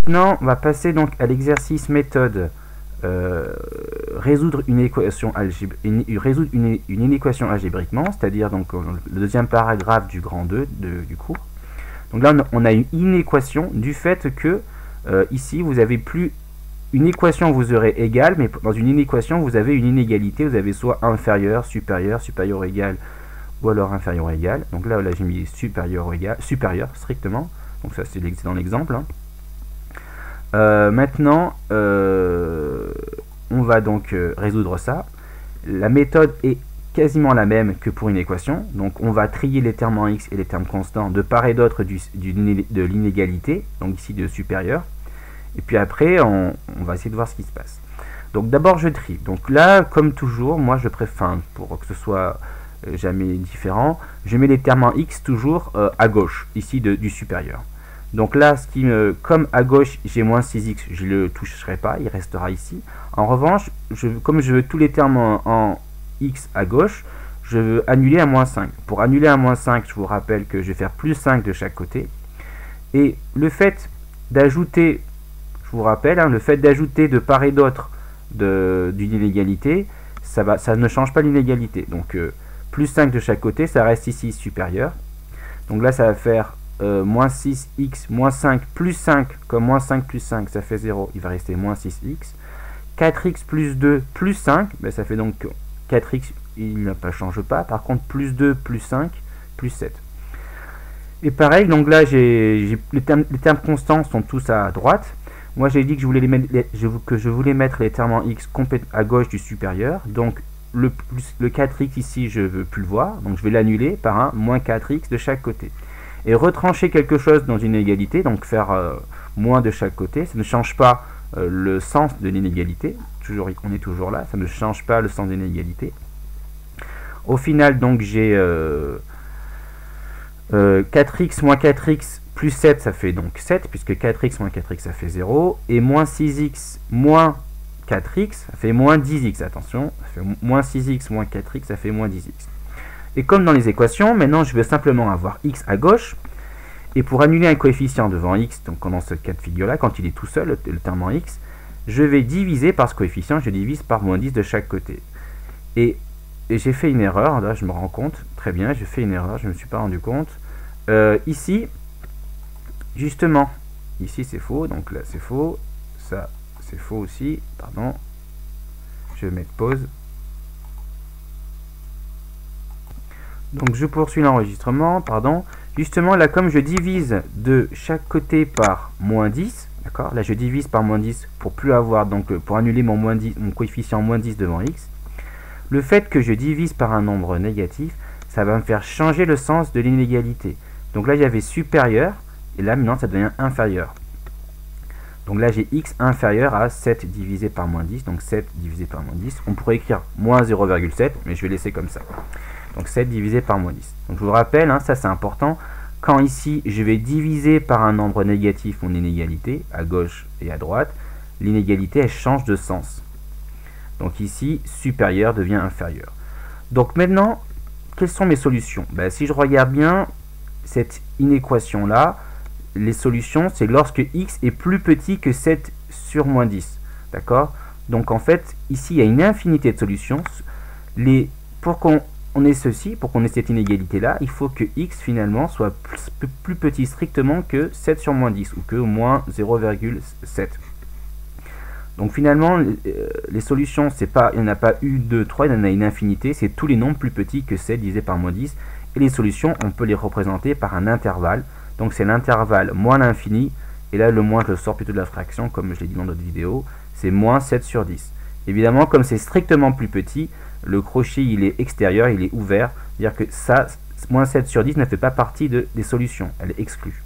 Maintenant, on va passer donc à l'exercice méthode résoudre une équation une équation algébriquement, c'est-à-dire donc le deuxième paragraphe du grand 2 du cours. Donc là, on a une équation du fait que ici, vous avez plus une équation, vous aurez égal, mais dans une inéquation, vous avez une inégalité, vous avez soit inférieur, supérieur ou égal, ou alors inférieur ou égal. Donc là j'ai mis supérieur ou égal, supérieur strictement. Donc ça c'est dans l'exemple. Hein. Maintenant, on va donc résoudre ça. La méthode est quasiment la même que pour une équation. Donc on va trier les termes en x et les termes constants de part et d'autre de l'inégalité, donc ici de supérieur. Et puis après, on va essayer de voir ce qui se passe. Donc d'abord je trie. Donc là, comme toujours, moi je préfère, pour que ce soit jamais différent, je mets les termes en x toujours à gauche, ici du supérieur. Donc là, comme à gauche j'ai moins 6x, je ne le toucherai pas, il restera ici. En revanche, comme je veux tous les termes en x à gauche, je veux annuler à moins 5. Pour annuler à moins 5, je vous rappelle que je vais faire plus 5 de chaque côté. Et le fait d'ajouter, je vous rappelle, hein, le fait d'ajouter de part et d'autre d'une inégalité, ça ne change pas l'inégalité. Donc plus 5 de chaque côté, ça reste ici supérieur. Donc là, ça va faire moins 6x moins 5 plus 5, comme moins 5 plus 5, ça fait 0, il va rester moins 6x. 4x plus 2 plus 5, ben ça fait donc 4x, il ne change pas. Par contre, plus 2 plus 5 plus 7. Et pareil, donc là, les termes constants sont tous à droite. Moi, j'ai dit que je voulais mettre les termes en x à gauche du supérieur. Donc, le 4x ici, je ne veux plus le voir. Donc, je vais l'annuler par un moins 4x de chaque côté. Et retrancher quelque chose dans une égalité, donc faire moins de chaque côté, ça ne change pas le sens de l'inégalité. On est toujours là, ça ne change pas le sens de l'inégalité. Au final, donc, j'ai 4x moins 4x plus 7, ça fait donc 7, puisque 4x moins 4x, ça fait 0. Et moins 6x moins 4x, ça fait moins 10x. Attention, ça fait moins 6x moins 4x, ça fait moins 10x. Et comme dans les équations, maintenant, je veux simplement avoir x à gauche. Et pour annuler un coefficient devant x, donc dans ce cas de figure-là, quand il est tout seul, le terme en x, je vais diviser par ce coefficient, je divise par moins 10 de chaque côté. Et j'ai fait une erreur, là je me rends compte, très bien, j'ai fait une erreur, je ne me suis pas rendu compte. Ici, justement, ici c'est faux, donc là c'est faux, ça c'est faux aussi, pardon, je vais mettre pause. Donc je poursuis l'enregistrement, pardon. Justement là, comme je divise de chaque côté par moins 10, d'accord, là je divise par moins 10 pour plus avoir, donc pour annuler mon coefficient moins 10 devant x. Le fait que je divise par un nombre négatif, ça va me faire changer le sens de l'inégalité. Donc là j'avais supérieur, et là maintenant ça devient inférieur. Donc là j'ai x inférieur à 7 divisé par moins 10, donc 7 divisé par moins 10. On pourrait écrire moins 0,7, mais je vais laisser comme ça. Donc 7 divisé par moins 10. Donc je vous rappelle, hein, ça c'est important, quand ici je vais diviser par un nombre négatif mon inégalité, à gauche et à droite, l'inégalité elle change de sens. Donc ici, supérieur devient inférieur. Donc maintenant, quelles sont mes solutions? Ben, si je regarde bien cette inéquation-là, les solutions, c'est lorsque x est plus petit que 7 sur moins 10. D'accord? Donc en fait, ici, il y a une infinité de solutions. Pour qu'on ait ceci, pour qu'on ait cette inégalité-là, il faut que x finalement soit plus petit strictement que 7 sur moins 10, ou que moins 0,7. Donc finalement, les solutions, il n'y en a pas 1, 2, 3, il y en a une infinité, c'est tous les nombres plus petits que 7 divisé par moins 10. Et les solutions, on peut les représenter par un intervalle. Donc c'est l'intervalle moins l'infini, et là le moins je le sors plutôt de la fraction, comme je l'ai dit dans d'autres vidéos, c'est moins 7 sur 10. Évidemment, comme c'est strictement plus petit, le crochet il est extérieur, il est ouvert, c'est-à-dire que ça, moins 7 sur 10 ne fait pas partie des solutions, elle est exclue.